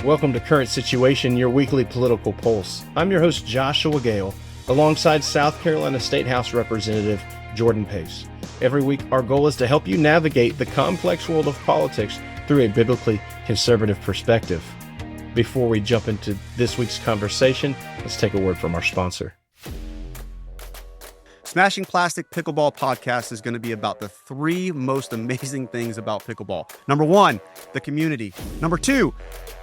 Welcome to Current Situation, your weekly political pulse. I'm your host, Joshua Gale, alongside South Carolina State House Representative Jordan Pace. Every week, our goal is to help you navigate the complex world of politics through a biblically conservative perspective. Before we jump into this week's conversation, let's take a word from our sponsor. Smashing Plastic Pickleball podcast is going to be about the three most amazing things about pickleball. Number one, the community. Number two,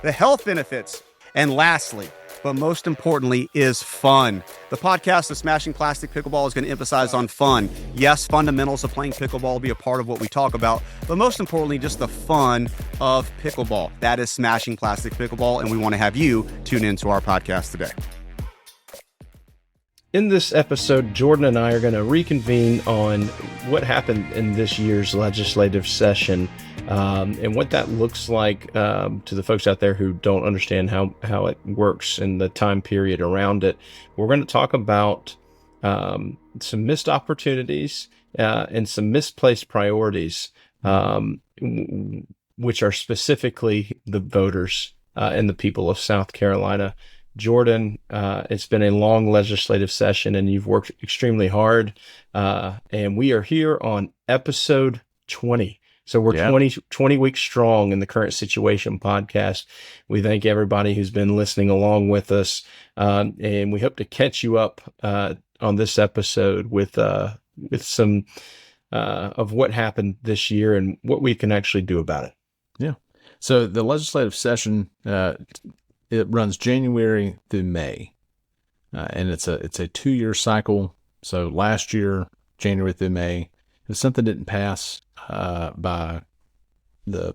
the health benefits. And lastly, but most importantly, is fun. The podcast of Smashing Plastic Pickleball is going to emphasize on fun. Yes, fundamentals of playing pickleball will be a part of what we talk about, but most importantly, just the fun of pickleball. That is Smashing Plastic Pickleball, and we want to have you tune into our podcast today. In this episode, Jordan and I are going to reconvene on what happened in this year's legislative session and what that looks like to the folks out there who don't understand how it works and the time period around it. We're going to talk about some missed opportunities and some misplaced priorities, which are specifically the voters and the people of South Carolina. Jordan, it's been a long legislative session and you've worked extremely hard. And we are here on episode 20. So we're 20 weeks strong in the Current Situation podcast. We thank everybody who's been listening along with us. And we hope to catch you up on this episode with some of what happened this year and what we can actually do about it. Yeah. So the legislative session, it runs January through May, and it's a 2-year cycle. So last year, January through May, if something didn't pass by the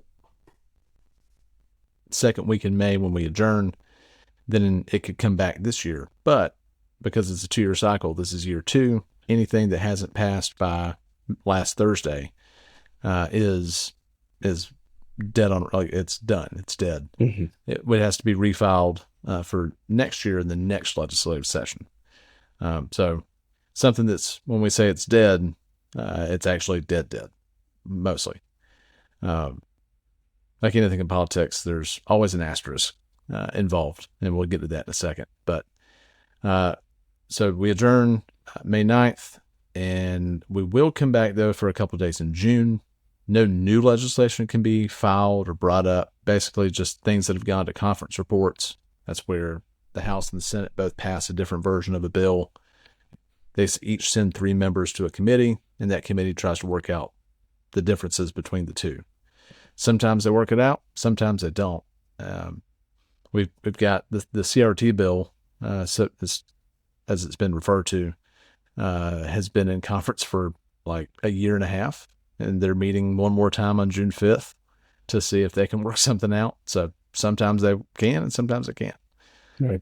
second week in May when we adjourn, then it could come back this year. But because it's a 2-year cycle, this is year 2. Anything that hasn't passed by last Thursday is dead on, like it's done. It's dead. Mm-hmm. It has to be refiled for next year in the next legislative session. So something that's, when we say it's dead, it's actually dead, mostly. Like anything in politics, there's always an asterisk involved, and we'll get to that in a second. But so we adjourn May 9th, and we will come back, though, for a couple of days in June. No new legislation can be filed or brought up. Basically, just things that have gone to conference reports. That's where the House and the Senate both pass a different version of a bill. They each send 3 members to a committee, and that committee tries to work out the differences between the two. Sometimes they work it out. Sometimes they don't. We've got the CRT bill, so as it's been referred to, has been in conference for like a year and a half. And they're meeting one more time on June 5th to see if they can work something out. So sometimes they can and sometimes they can't. Right.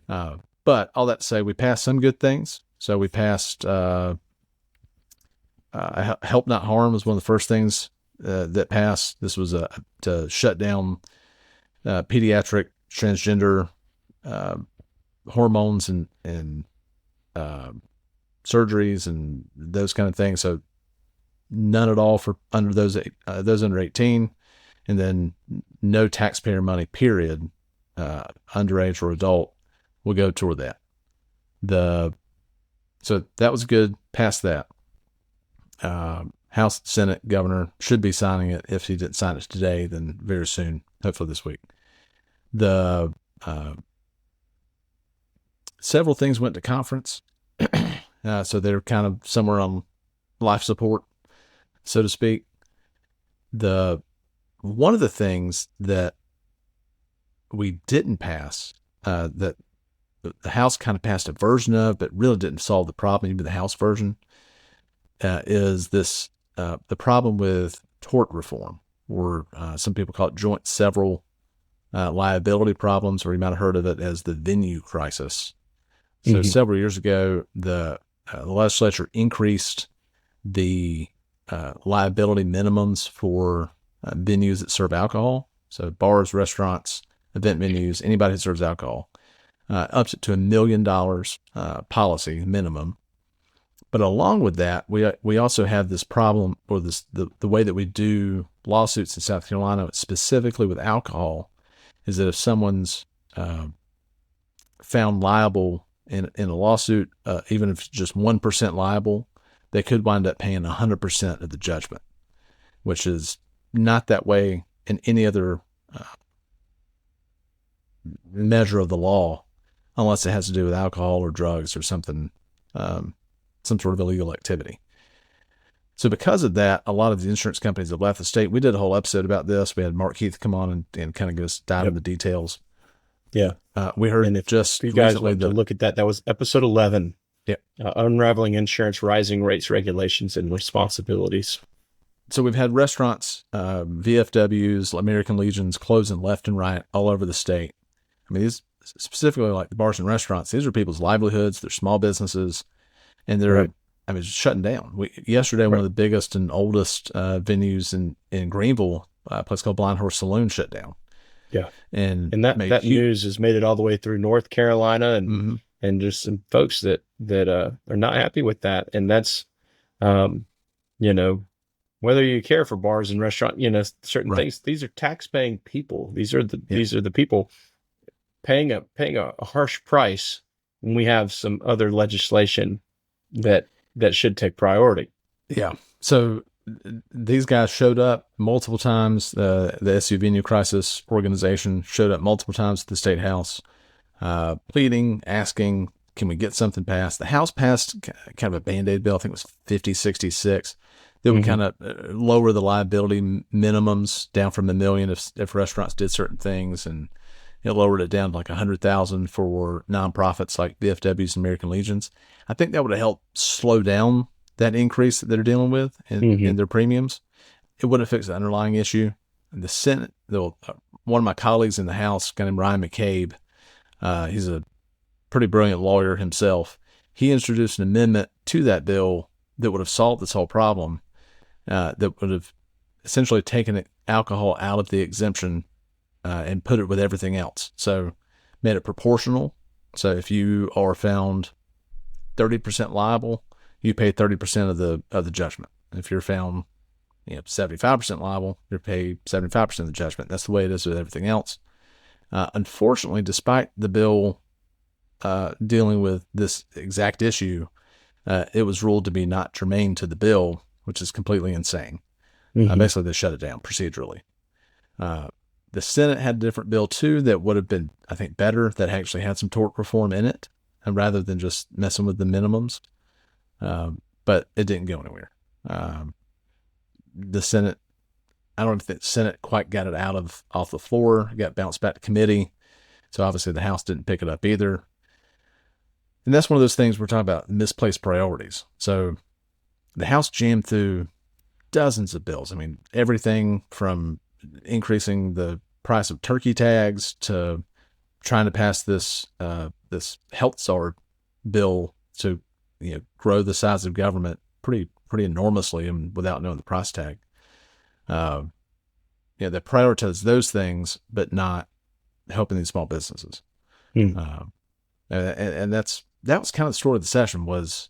But all that to say, we passed some good things. So we passed Help Not Harm was one of the first things that passed. This was to shut down pediatric transgender hormones and surgeries and those kind of things. So none at all for under those under 18, and then no taxpayer money, period, underage or adult, will go toward that. So that was good. Past that, House, Senate, Governor should be signing it. If he didn't sign it today, then very soon, hopefully this week. The several things went to conference, so they're kind of somewhere on life support, so to speak. One of the things that we didn't pass, that the House kind of passed a version of, but really didn't solve the problem, even the House version, is this, the problem with tort reform, or some people call it joint several liability problems, or you might have heard of it as the venue crisis. So several years ago, the legislature increased the liability minimums for venues that serve alcohol. So bars, restaurants, event venues, anybody that serves alcohol, ups it to $1 million policy minimum. But along with that, we also have this problem, or the way that we do lawsuits in South Carolina, specifically with alcohol, is that if someone's found liable in a lawsuit, even if it's just 1% liable, they could wind up paying 100% of the judgment, which is not that way in any other measure of the law, unless it has to do with alcohol or drugs or something, some sort of illegal activity. So because of that, a lot of the insurance companies have left the state. We did a whole episode about this. We had Mark Heath come on and kind of go dive into the details. Yeah. We heard, and if just you guys recently want to look at that, that was episode 11. Yeah. Unraveling Insurance, Rising Rates, Regulations, and Responsibilities. So we've had restaurants, VFWs, American Legions closing left and right all over the state. I mean, these specifically like the bars and restaurants, these are people's livelihoods, they're small businesses, and they're, Right. I mean, just shutting down. Yesterday, one of the biggest and oldest venues in Greenville, a place called Blind Horse Saloon, shut down. Yeah. And that news has made it all the way through North Carolina and and just some folks that are not happy with that. And that's, whether you care for bars and restaurants, certain things, these are tax-paying people. These are the people paying a harsh price when we have some other legislation that should take priority. Yeah. So these guys showed up multiple times. The SU Venue Crisis Organization showed up multiple times at the State House, pleading, asking, can we get something passed? The House passed kind of a Band-Aid bill. I think it was 5066. That would kind of lower the liability minimums down from $1 million if restaurants did certain things, and it lowered it down to like $100,000 for nonprofits like VFWs and American Legions. I think that would have helped slow down that increase that they're dealing with in their premiums. It wouldn't fix the underlying issue. And the Senate, one of my colleagues in the House, a guy named Ryan McCabe, he's a pretty brilliant lawyer himself. He introduced an amendment to that bill that would have solved this whole problem, that would have essentially taken alcohol out of the exemption and put it with everything else. So made it proportional. So if you are found 30% liable, you pay 30% of the judgment. If you're found 75% liable, you're paid 75% of the judgment. That's the way it is with everything else. Unfortunately, despite the bill dealing with this exact issue, it was ruled to be not germane to the bill, which is completely insane. Basically, they shut it down procedurally. The Senate had a different bill too that would have been, I think, better, that actually had some tort reform in it, and rather than just messing with the minimums. But it didn't go anywhere. The Senate, I don't know if the Senate quite got it off the floor. It got bounced back to committee. So obviously the House didn't pick it up either. And that's one of those things we're talking about, misplaced priorities. So the House jammed through dozens of bills. I mean, everything from increasing the price of turkey tags to trying to pass this health czar bill to grow the size of government pretty enormously and without knowing the price tag. They prioritize those things, but not helping these small businesses. And that was kind of the story of the session, was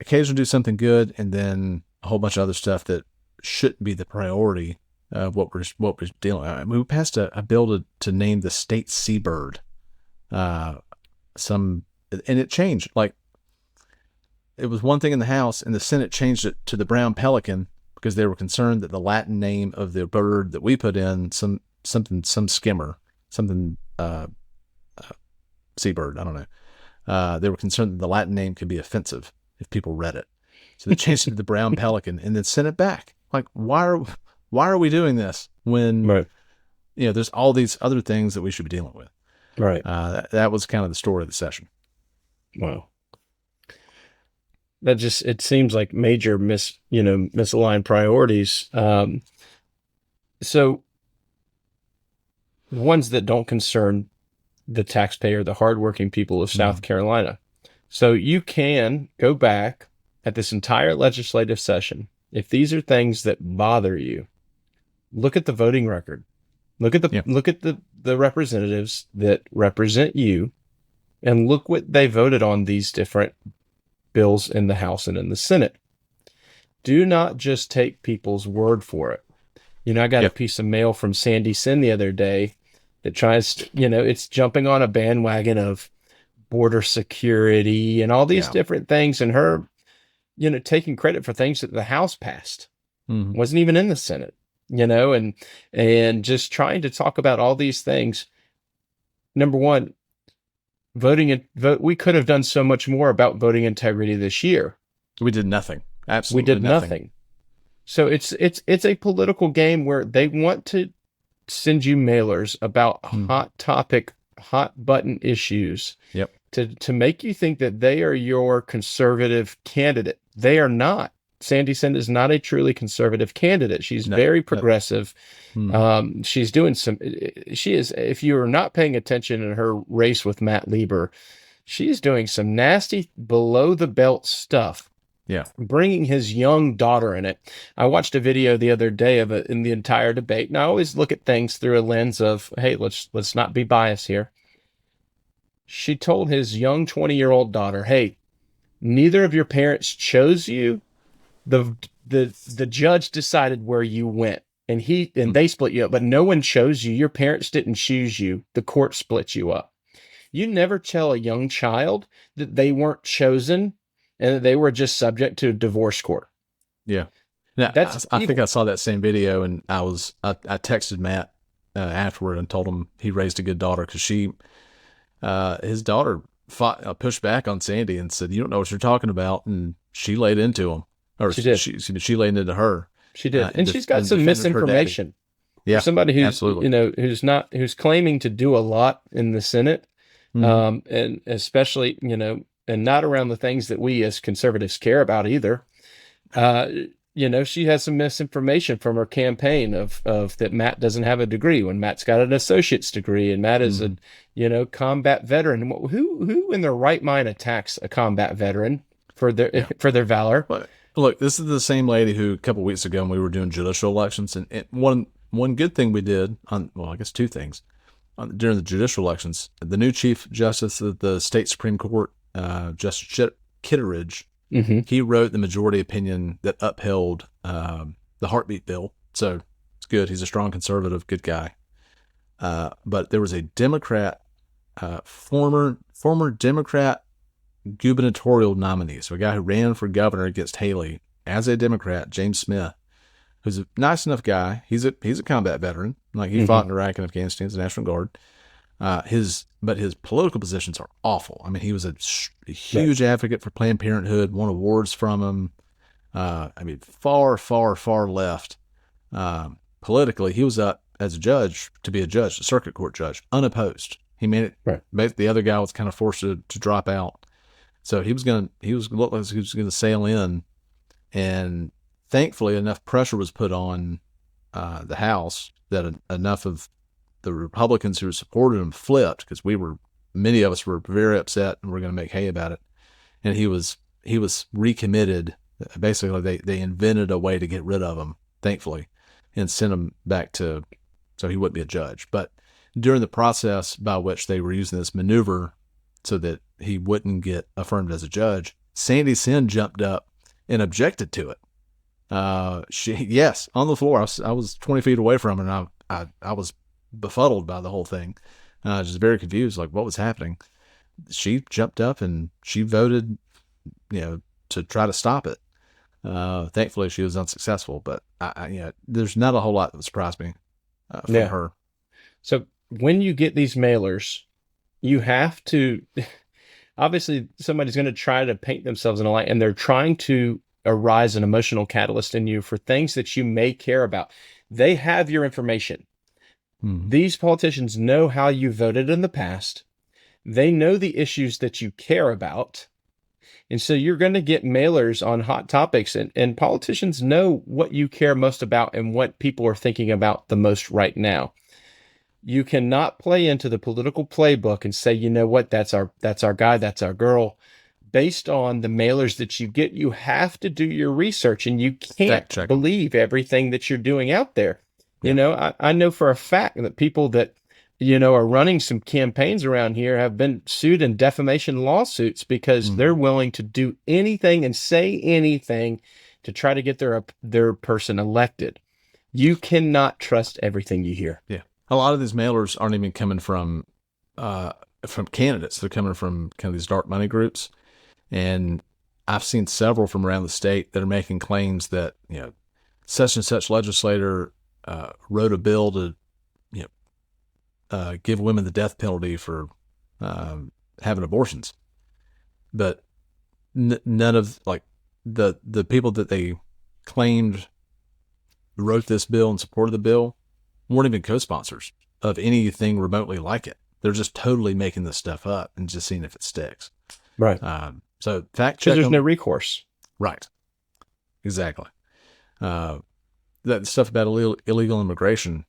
occasionally do something good and then a whole bunch of other stuff that shouldn't be the priority of what we're dealing with. I mean, we passed a bill to name the state seabird. And it changed. Like, it was one thing in the House, and the Senate changed it to the brown pelican because they were concerned that the Latin name of the bird that we put in, some skimmer, seabird, I don't know. They were concerned that the Latin name could be offensive if people read it. So they changed it to the brown pelican and then sent it back. Like, why are we doing this when, there's all these other things that we should be dealing with? Right. That was kind of the story of the session. Wow. It seems like major misaligned priorities. So the ones that don't concern the taxpayer, the hardworking people of South Carolina. So you can go back at this entire legislative session. If these are things that bother you, look at the voting record. Look at the representatives that represent you, and look what they voted on these different bills in the House and in the Senate. Do not just take people's word for it. I got a piece of mail from Sandy Sin the other day that tries to, it's jumping on a bandwagon of border security and all these Yeah. different things, and her, taking credit for things that the House passed, Mhm. wasn't even in the Senate, and just trying to talk about all these things. Number one, we could have done so much more about voting integrity this year. We did nothing. We Absolutely did nothing. nothing. So it's a political game where they want to send you mailers about hot topic, hot button issues Yep. to make you think that they are your conservative candidate. They are not. Sandy Sin is not a truly conservative candidate. She's No, very no. progressive. She's doing she is, if you are not paying attention in her race with Matt Lieber, she's doing some nasty below the belt stuff, Yeah. bringing his young daughter in it. I watched a video the other day of it in the entire debate, and I always look at things through a lens of, hey, let's not be biased here. She told his young 20-year-old daughter, hey, neither of your parents chose you. The judge decided where you went, and they split you up, but no one chose you. Your parents didn't choose you. The court split you up. You never tell a young child that they weren't chosen and that they were just subject to a divorce court. Yeah. Now, That's I think I saw that same video, and I texted Matt afterward and told him he raised a good daughter, because his daughter pushed back on Sandy and said, "You don't know what you're talking about," and she laid into him, or She did. She laid into her. She did, and she's got some misinformation. Yeah, for somebody who's absolutely. who's claiming to do a lot in the Senate, Mm-hmm. and especially and not around the things that we as conservatives care about either. She has some misinformation from her campaign of that Matt doesn't have a degree when Matt's got an associate's degree, and Matt is a combat veteran. Who in their right mind attacks a combat veteran for their valor? But look, this is the same lady who a couple of weeks ago when we were doing judicial elections, and one good thing we did I guess two things during the judicial elections. The new Chief Justice of the State Supreme Court, Justice Kitteridge, he wrote the majority opinion that upheld the heartbeat bill. So it's good. He's a strong conservative, good guy. But there was a Democrat, former Democrat gubernatorial nominee, so a guy who ran for governor against Haley as a Democrat, James Smith, who's a nice enough guy. He's a combat veteran. Like, he fought in Iraq and Afghanistan as a National Guard. His political positions are awful. I mean, he was a huge advocate for Planned Parenthood, won awards from him. Far, far, far left. Politically, he was up as a judge, to be a circuit court judge, unopposed. He made it. Right. The other guy was kind of forced to drop out. So he was looked like he was going to sail in, and thankfully enough pressure was put on the House that enough of the Republicans who supported him flipped, because many of us were very upset and we're going to make hay about it. And he was recommitted. Basically, they invented a way to get rid of him, thankfully, and sent him back so he wouldn't be a judge. But during the process by which they were using this maneuver so that he wouldn't get affirmed as a judge, Sandy Sin jumped up and objected to it. Yes, on the floor. I was 20 feet away from her, and I was befuddled by the whole thing. Just very confused, like what was happening. She jumped up and she voted, to try to stop it. Thankfully, she was unsuccessful, but there's not a whole lot that surprised me from her. So when you get these mailers, you have to, obviously somebody's going to try to paint themselves in a light, and they're trying to arise an emotional catalyst in you for things that you may care about. They have your information. These politicians know how you voted in the past. They know the issues that you care about. And so you're going to get mailers on hot topics, and politicians know what you care most about and what people are thinking about the most right now. You cannot play into the political playbook and say, you know what, that's our guy, that's our girl. Based on the mailers that you get, you have to do your research, and you can't believe everything that you're doing out there. Yeah. I know for a fact that people that, are running some campaigns around here have been sued in defamation lawsuits because they're willing to do anything and say anything to try to get their person elected. You cannot trust everything you hear. Yeah. a lot of these mailers aren't even coming from candidates. They're coming from kind of these dark money groups. And I've seen several from around the state that are making claims that, such and such legislator wrote a bill to, give women the death penalty for having abortions. But none of the people that they claimed wrote this bill and supported the bill weren't even co-sponsors of anything remotely like it. They're just totally making this stuff up and just seeing if it sticks. Right. So fact check. Because there's no recourse. Right. Exactly. That stuff about illegal immigration.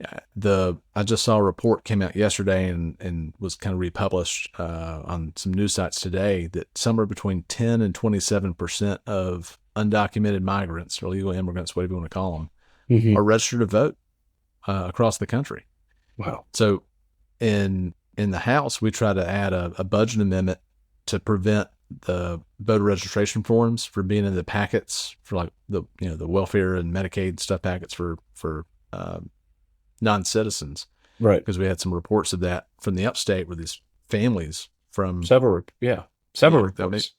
I just saw a report came out yesterday and was kind of republished on some news sites today that somewhere between 10 and 27% of undocumented migrants or illegal immigrants, whatever you want to call them, are registered to vote across the country. Wow. So in the House, we try to add a budget amendment to prevent the voter registration forms from being in the packets for the welfare and Medicaid stuff packets for non-citizens. Right. Because we had some reports of that from the upstate where these families from several reports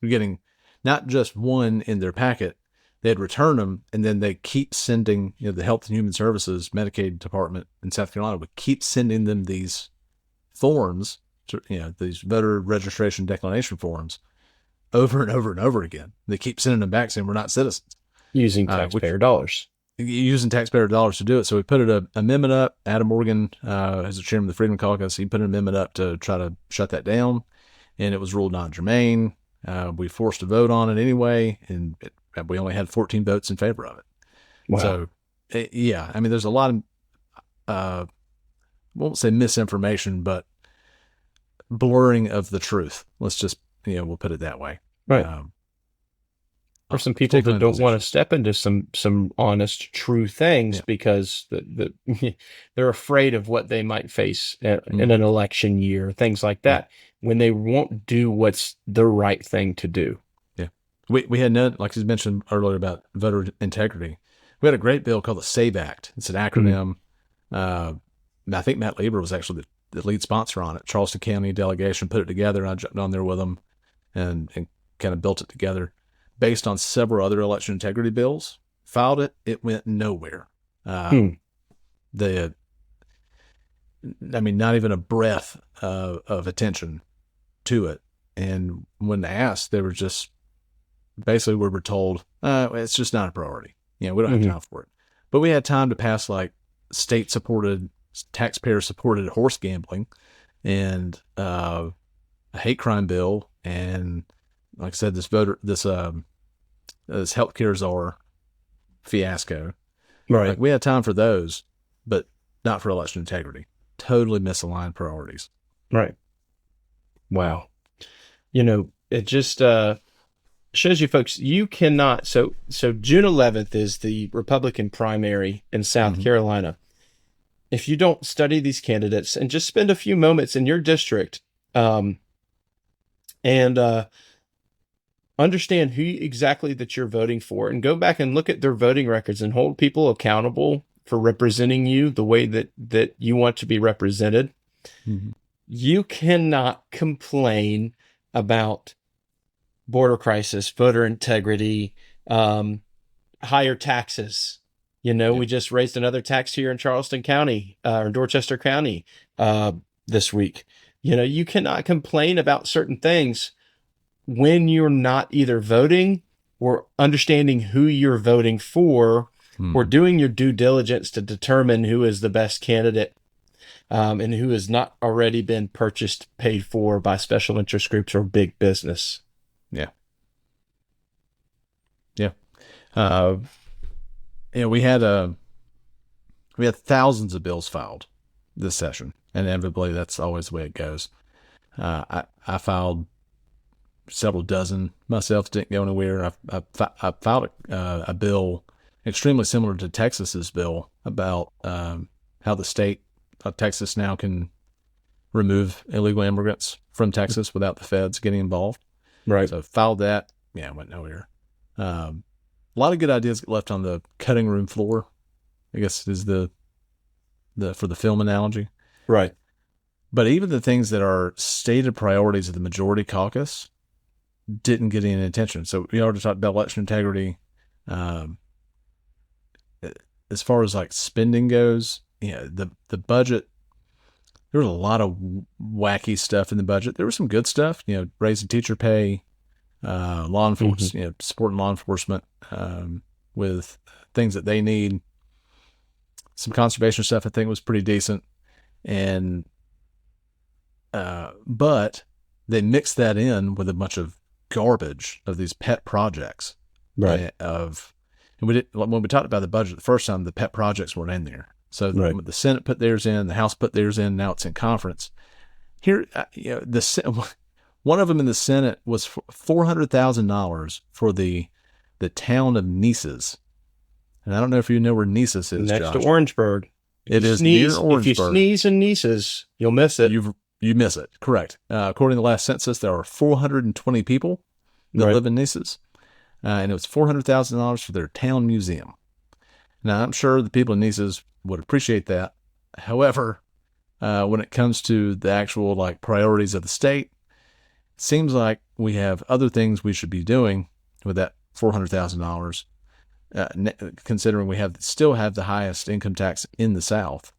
were getting not just one in their packet, they'd return them, and then they keep sending, the Health and Human Services Medicaid department in South Carolina would keep sending them these forms, these voter registration declination forms over and over and over again. They keep sending them back saying we're not citizens. Using taxpayer dollars. Using taxpayer dollars to do it. So we put an amendment up. Adam Morgan, as the chairman of the Freedom Caucus, he put an amendment up to try to shut that down, and it was ruled non-germane. We forced a vote on it anyway, and we only had 14 votes in favor of it. Wow. So, yeah, I mean, there's a lot of, I won't say misinformation, but blurring of the truth. Let's just, we'll put it that way. Right. Or some people that don't want to step into some honest, true things because they're afraid of what they might face in an election year, things like that, when they won't do what's the right thing to do. Yeah. We had none, like you mentioned earlier about voter integrity. We had a great bill called the SAVE Act. It's an acronym. I think Matt Lieber was actually the lead sponsor on it. Charleston County delegation put it together, and I jumped on there with them and kind of built it together. Based on several other election integrity bills, filed it. It went nowhere. Not even a breath of attention to it. And when asked, they were just basically we were told, it's just not a priority. We don't have time for it. But we had time to pass state-supported, taxpayer-supported horse gambling and a hate crime bill, and like I said, this healthcare czar fiasco. Right. We had time for those, but not for election integrity. Totally misaligned priorities. Right. Wow. It just shows you folks, you cannot. So June 11th is the Republican primary in South Carolina. If you don't study these candidates and just spend a few moments in your district, and understand who exactly that you're voting for, and go back and look at their voting records and hold people accountable for representing you the way that you want to be represented. You cannot complain about border crisis, voter integrity, higher taxes. We just raised another tax here in Charleston County or Dorchester County this week. You cannot complain about certain things when you're not either voting or understanding who you're voting for or doing your due diligence to determine who is the best candidate and who has not already been purchased, paid for by special interest groups or big business. Yeah. Yeah. We had thousands of bills filed this session, and inevitably that's always the way it goes. I filed several dozen myself, didn't go anywhere. I filed a bill extremely similar to Texas's bill about how the state of Texas now can remove illegal immigrants from Texas without the feds getting involved. Right. So filed that. Yeah, went nowhere. A lot of good ideas left on the cutting room floor, I guess is the for the film analogy. Right. But even the things that are stated priorities of the majority caucus didn't get any attention. So we already talked about election integrity. Um, as far as like spending goes, the budget, there was a lot of wacky stuff in the budget. There was some good stuff, raising teacher pay, law enforcement, supporting law enforcement with things that they need. Some conservation stuff I think was pretty decent, and but they mixed that in with a bunch of garbage of these pet projects. Right. And when we talked about the budget the first time, the pet projects weren't in there. So the Senate put theirs in, the House put theirs in. Now it's in conference. Here, one of them in the Senate was $400,000 for the town of Nices, and I don't know if you know where Nices is. Next Josh. to Orangeburg. It is near Orangeburg. If you sneeze in Nices, you'll miss it. You miss it. Correct. According to the last census, there are 420 people that live in Nices, and it was $400,000 for their town museum. Now, I'm sure the people in Nices would appreciate that. However, when it comes to the actual priorities of the state, it seems like we have other things we should be doing with that $400,000. Considering we still have the highest income tax in the South,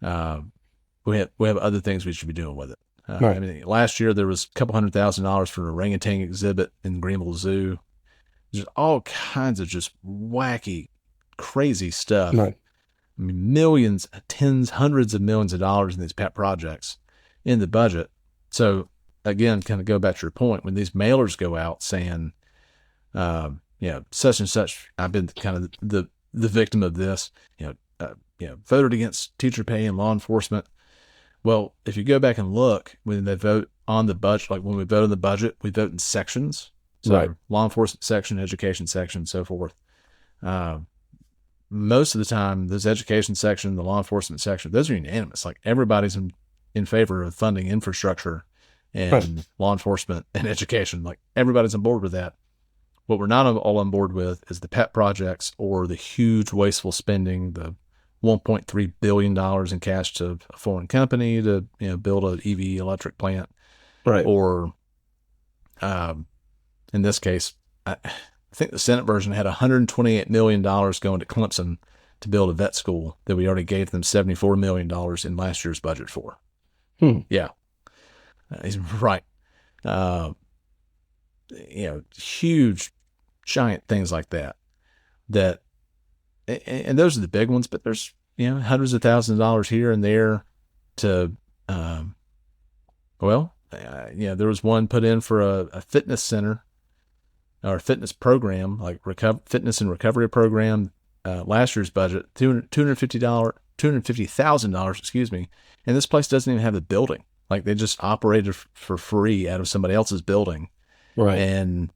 we have other things we should be doing with it. Right. I mean, last year there was a couple $100,000 for an orangutan exhibit in Greenville Zoo. There's all kinds of just wacky, crazy stuff. Right. I mean, millions, tens, hundreds of millions of dollars in these pet projects in the budget. So again, kind of go back to your point, when these mailers go out saying, such and such, I've been kind of the victim of this, voted against teacher pay and law enforcement. Well, if you go back and look, when they vote on the budget, like when we vote on the budget, we vote in sections. So law enforcement section, education section, so forth. Most of the time, this education section, the law enforcement section, those are unanimous. Like everybody's in favor of funding infrastructure and law enforcement and education. Like everybody's on board with that. What we're not all on board with is the pet projects or the huge wasteful spending, the $1.3 billion in cash to a foreign company to build an EV electric plant. Right. Or in this case, I think the Senate version had $128 million going to Clemson to build a vet school that we already gave them $74 million in last year's budget for. Yeah. He's right. Huge, giant things like that, and those are the big ones, but there's, hundreds of thousands of dollars here and there to, there was one put in for a fitness center or a fitness program, like fitness and recovery program, last year's budget, $250,000, excuse me. And this place doesn't even have a building. Like they just operated for free out of somebody else's building. Right. And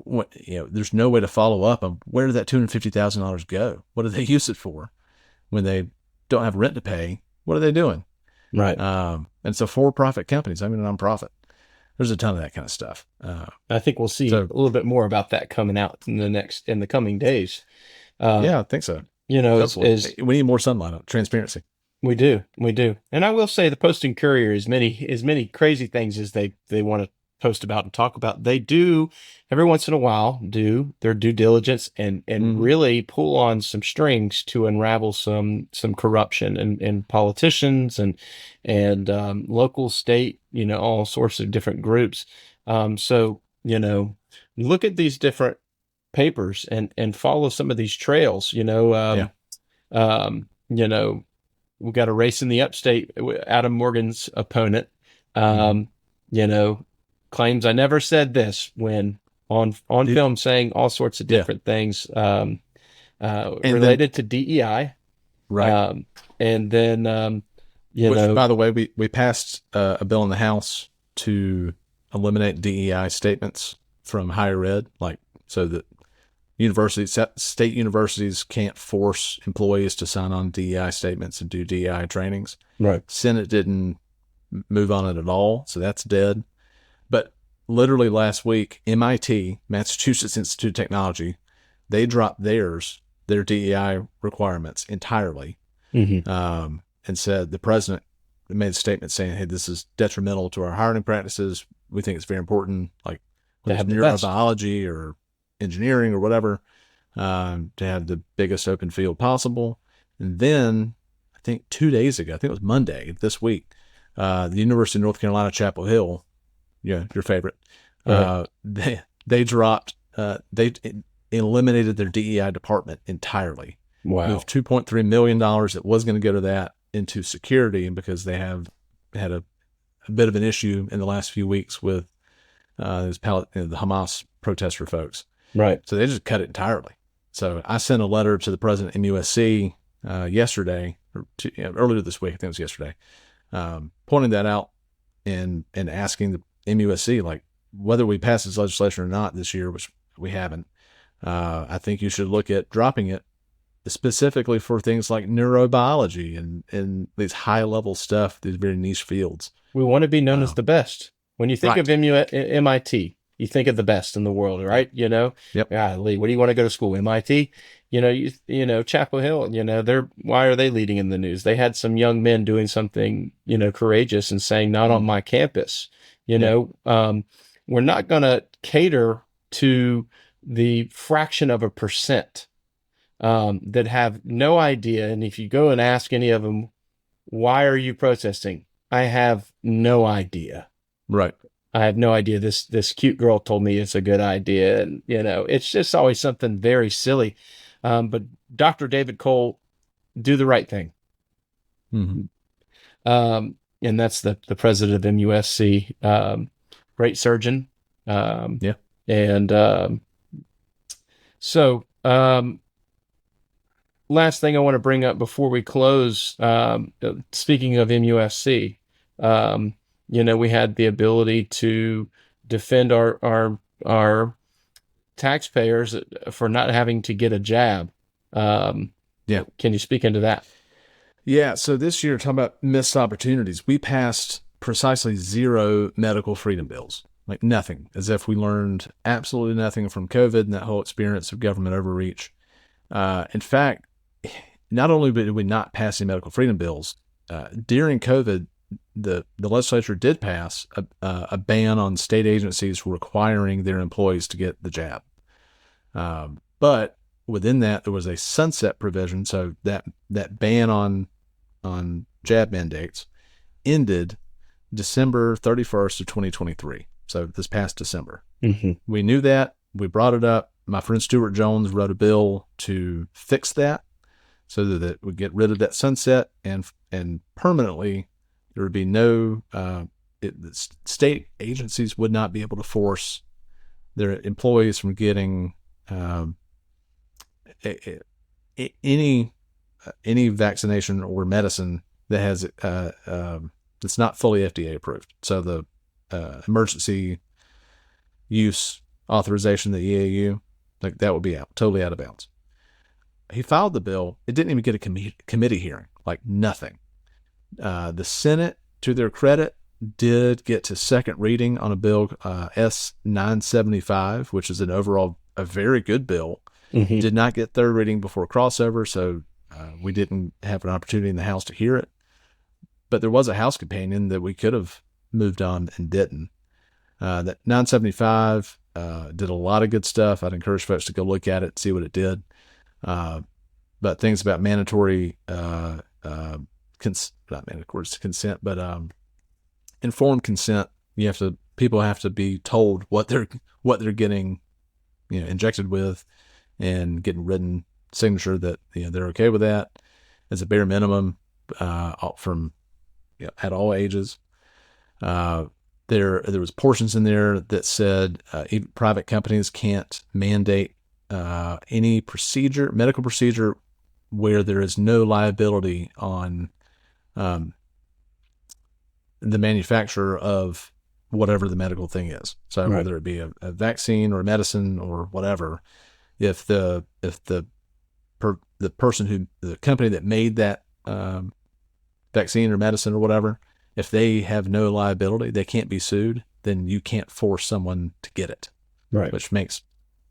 there's no way to follow up on where did that $250,000 go? What do they use it for? When they don't have rent to pay, what are they doing? Right. And so for-profit companies, a nonprofit. There's a ton of that kind of stuff. I think we'll see a little bit more about that coming out in the coming days. I think so. We need more sunlight on transparency. We do. And I will say the Post and Courier, as many crazy things as they want to post about and talk about, they do every once in a while do their due diligence and really pull on some strings to unravel some corruption in politicians and local, state, all sorts of different groups. So look at these different papers and follow some of these trails. We've got a race in the upstate. Adam Morgan's opponent, claims I never said this when on film, saying all sorts of different things related to DEI. Right. And then, which, by the way, we passed a bill in the House to eliminate DEI statements from higher ed, so that state universities can't force employees to sign on DEI statements and do DEI trainings. Right. Senate didn't move on it at all, so that's dead. But literally last week, MIT, Massachusetts Institute of Technology, they dropped their DEI requirements entirely. Mm-hmm. And said the president made a statement saying, "Hey, this is detrimental to our hiring practices. We think it's very important, like To whether it's have the best. neurobiology or engineering or whatever, to have the biggest open field possible." And then I think 2 days ago, I think it was Monday this week, the University of North Carolina, Chapel Hill, yeah, your favorite, Right. they dropped, they eliminated their DEI department entirely, Wow. moved $2.3 million that was going to go to that into security, because they have had a bit of an issue in the last few weeks with the Hamas protester folks. Right. So they just cut it entirely. So I sent a letter to the president of MUSC yesterday, or earlier this week, I think it was yesterday, pointing that out and asking the MUSC, like, whether we pass this legislation or not this year, which we haven't, I think you should look at dropping it specifically for things like neurobiology and these high level stuff, these very niche fields. We want to be known as the best. When you think Right. of MIT, you think of the best in the world, right? You know, Yep. Lee, what do you want to go to school? MIT? Chapel Hill, why are they leading in the news? They had some young men doing something, courageous and saying, not on my campus. Yeah. We're not going to cater to the fraction of a percent that have no idea. And if you go and ask any of them, why are you protesting? I have no idea. Right. I have no idea. This cute girl told me it's a good idea, and it's just always something very silly. But Dr. David Cole, do the right thing, Mm-hmm. and that's the president of MUSC. Great surgeon, Yeah. and so last thing I want to bring up before we close. Speaking of MUSC. We had the ability to defend our taxpayers for not having to get a jab. Yeah. Can you speak into that? Yeah. So this year, talking about missed opportunities, we passed precisely 0 medical freedom bills, like nothing, as if we learned absolutely nothing from COVID and that whole experience of government overreach. In fact, not only did we not pass any medical freedom bills, during COVID, the legislature did pass a ban on state agencies requiring their employees to get the jab. But within that, there was a sunset provision. So that ban on jab mandates ended December 31st of 2023. So this past December. Mm-hmm. We knew that. We brought it up. My friend Stuart Jones wrote a bill to fix that so that we get rid of that sunset and permanently there would be no state agencies would not be able to force their employees from getting any vaccination or medicine that has that's not fully FDA approved. So the emergency use authorization, the EAU, like that would be totally out of bounds. He filed the bill. It didn't even get a committee hearing, like nothing. The Senate, to their credit, did get to second reading on a bill, S 975, which is overall a very good bill. Mm-hmm. Did not get third reading before crossover, so we didn't have an opportunity in the House to hear it. But there was a House companion that we could have moved on and didn't. That 975 did a lot of good stuff. I'd encourage folks to go look at it, see what it did. But things about mandatory, not mandatory consent, but informed consent. People have to be told what they're getting, injected with, and getting written signature that they're okay with that as a bare minimum from at all ages. There was portions in there that said even private companies can't mandate any medical procedure where there is no liability on the manufacturer of whatever the medical thing is. So Right. whether it be a vaccine or medicine or whatever, if the company that made that vaccine or medicine or whatever, if they have no liability, they can't be sued, then you can't force someone to get it. Right. Which makes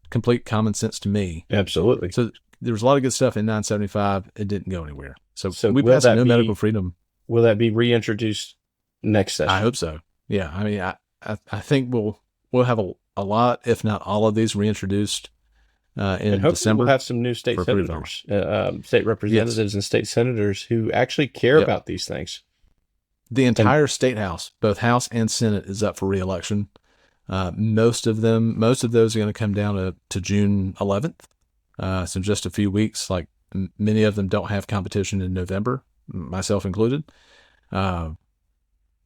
complete common sense to me. Absolutely. So there was a lot of good stuff in 975. It didn't go anywhere. So we will passed that no be medical freedom. will that be reintroduced next session? I hope so. Yeah. I mean, I think we'll have a lot, if not all of these reintroduced in and hopefully December. we'll have some new state senators, state representatives, and state senators who actually care about these things. The entire state house, both House and Senate, is up for re-election. Most of those are going to come down to June 11th. So just a few weeks. Like many of them don't have competition in November, myself included.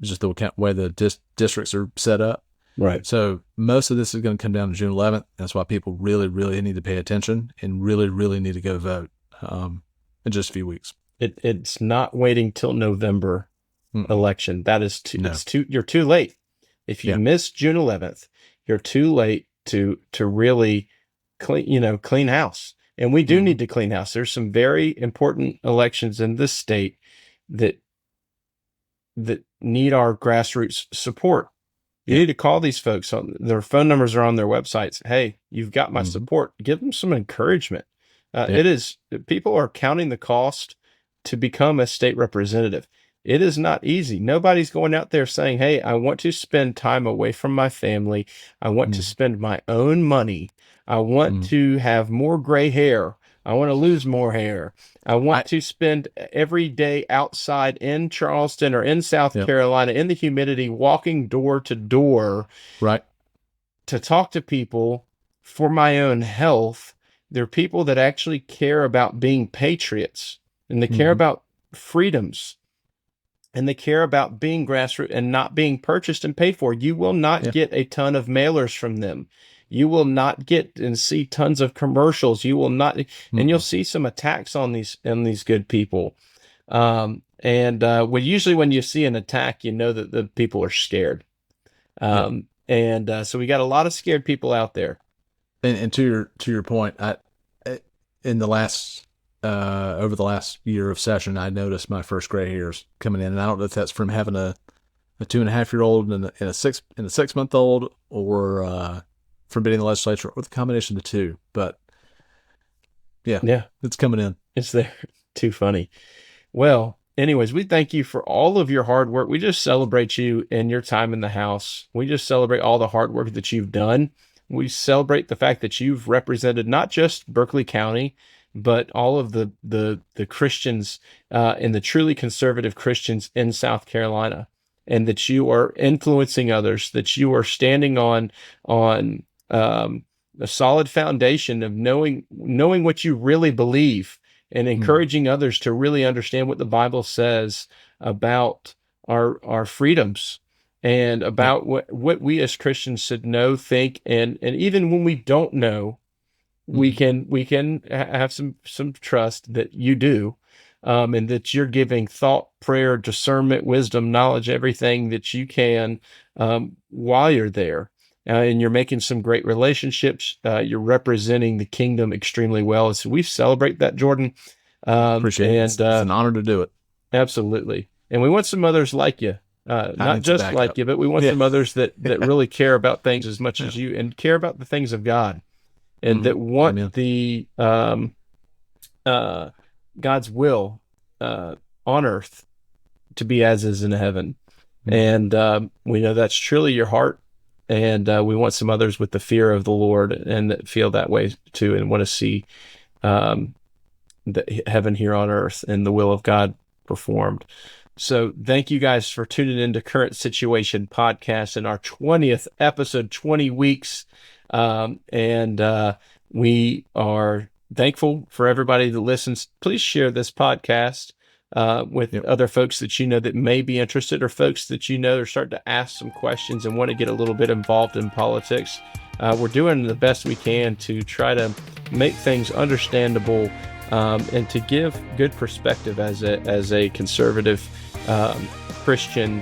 Just the way the districts are set up. Right. So most of this is going to come down to June 11th. That's why people really, really need to pay attention and really, really need to go vote in just a few weeks. It's not waiting till November election. That is you're too late. If you miss June 11th, you're too late to really clean house. And we do need to clean house. There's some very important elections in this state that need our grassroots support. You need to call these folks. Their phone numbers are on their websites. Hey, you've got my support. Give them some encouragement. People are counting the cost to become a state representative. It is not easy. Nobody's going out there saying, hey, I want to spend time away from my family. I want to spend my own money. I want to have more gray hair. I want to lose more hair. I want to spend every day outside in Charleston or in South Carolina in the humidity, walking door to door, right, to talk to people for my own health. There are people that actually care about being patriots, and they care about freedoms, and they care about being grassroots and not being purchased and paid for. You will not get a ton of mailers from them. You will not get and see tons of commercials. You will not, and you'll see some attacks on these good people. Usually when you see an attack, you know that the people are scared. So we got a lot of scared people out there. And to your point, in the last over the last year of session, I noticed my first gray hairs coming in, and I don't know if that's from having a 2.5-year-old and a 6-month-old, or from being in the legislature, or the combination of the two. But it's coming in. It's there. Too funny. Well, anyways, we thank you for all of your hard work. We just celebrate you and your time in the House. We just celebrate all the hard work that you've done. We celebrate the fact that you've represented not just Berkeley County, but all of the Christians and the truly conservative Christians in South Carolina, and that you are influencing others, that you are standing on a solid foundation of knowing what you really believe, and encouraging others to really understand what the Bible says about our freedoms, and about what we as Christians should know, think, and even when we don't know, we can have some trust that you do, and that you're giving thought, prayer, discernment, wisdom, knowledge, everything that you can while you're there. And you're making some great relationships. You're representing the kingdom extremely well. So we celebrate that, Jordan. Appreciate it. It's an honor to do it. Absolutely. And we want some others like you. Not just like you, but we want some others that really care about things as much as you, and care about the things of God, and that want the God's will on earth to be as is in heaven. And we know that's truly your heart. And we want some others with the fear of the Lord and that feel that way too, and want to see the heaven here on earth and the will of God performed. So thank you guys for tuning into Current Situation Podcast in our 20th episode, 20 weeks. We are thankful for everybody that listens. Please share this podcast with other folks that you know that may be interested, or folks that you know are starting to ask some questions and want to get a little bit involved in politics. We're doing the best we can to try to make things understandable, and to give good perspective as a conservative Christian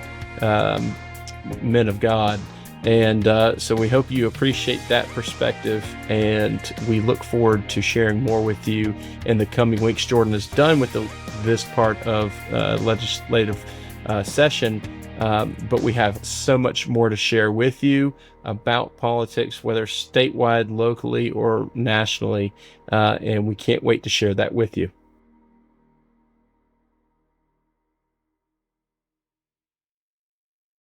men of God. And so we hope you appreciate that perspective, and we look forward to sharing more with you in the coming weeks. Jordan is done with this part of legislative session, But we have so much more to share with you about politics, whether statewide, locally, or nationally. And we can't wait to share that with you.